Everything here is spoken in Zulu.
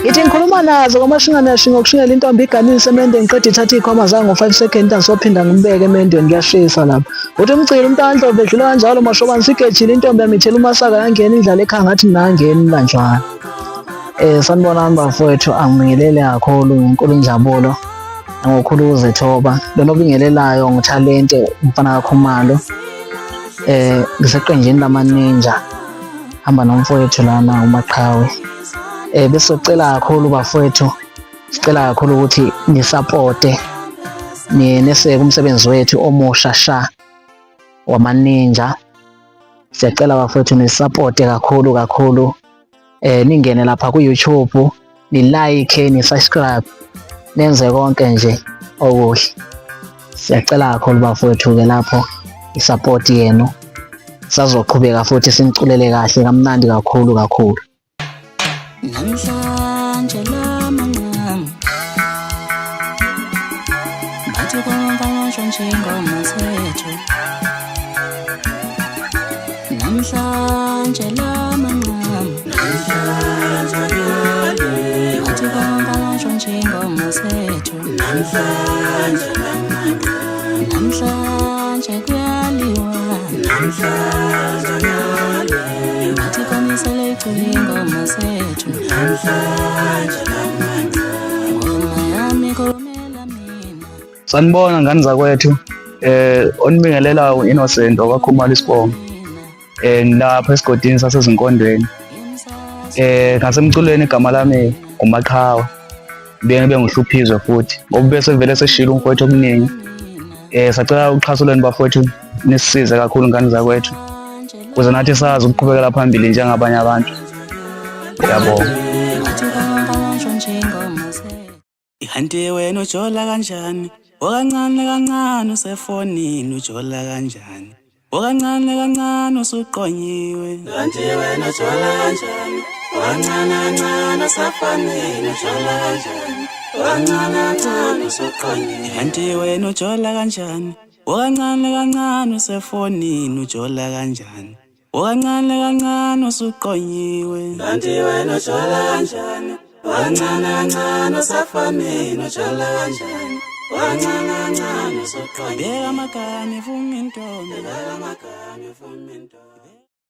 Ithi ngikhuluma nazo kwamashinganashinga ngokushingela intombi iganise emendweni ngiqeda ithatha ikhwama zangu ngo 5 seconds angizophinda ngibeke emendweni ngiyashisa lapho. Uthi umcili umntandlovu edlula kanjalo mashobani sigejile intombi yamithela umasaka yangena indlala ekhaya ngathi nangeni kanjalo. Sanibonani bafowethu angibingelele kakhulu inkulu injabulo ngokukhulu ukuzithoba lona obingelelayo ngithalente umfana kaKhumalo ngiseqenjini lamaninja hamba nomfowethu lana uMaqhawe. Bese sicela kakhulu bafowethu sicela kakhulu ukuthi nisapote neseke umsebenzi wethu omusha sha wamaninja. Siyacela bafowethu nisapote kakhulu ningene lapha ku YouTube ni like ni subscribe nenze konke nje okuhle. Siyacela kakhulu bafowethu ke lapho isupport yenu sazoqhubeka futhi siniculele kahle kamnandi kakhulu. Namhlanje lamanqam bathi kwamfana njengoma sethu. Namhlanje lamanqam bathi kwamfana njengoma sethu. Namhlanje kuyaliwa bathi komisele icula ingoma sethu. Sanibona ngani zakwethu onibingelelayo Innocent okaKhumalo isibongo lapha esigodini sasezinkondweni ngasemculweni igama lami uMaqhawe benge ngihluphizwe futhi ngoba bese vele seshila umfowethu okuningi sacela uxhasolweni bafowethu nisisize kakhulu ngani zakwethu ukuze nathi sazi ukuqhubekela phambili njengabanye abantu. Yabonga. Ihanti wena ujola kanjani? Okancane usefonini ujola kanjani? Okancane usuqonyiwe. Ihanti wena ujola kanjani? Okancane usefonini ujola kanjani? Okancane usuqonyiwe. Ihanti wena ujola kanjani? Okancane usefonini ujola kanjani? Okancane usuqonyiwe. Ihanti wena ujola kanjani? Okancane usefonini ujola kanjani? Okancane usuqonyiwe. Beka amagama ivuma intombi.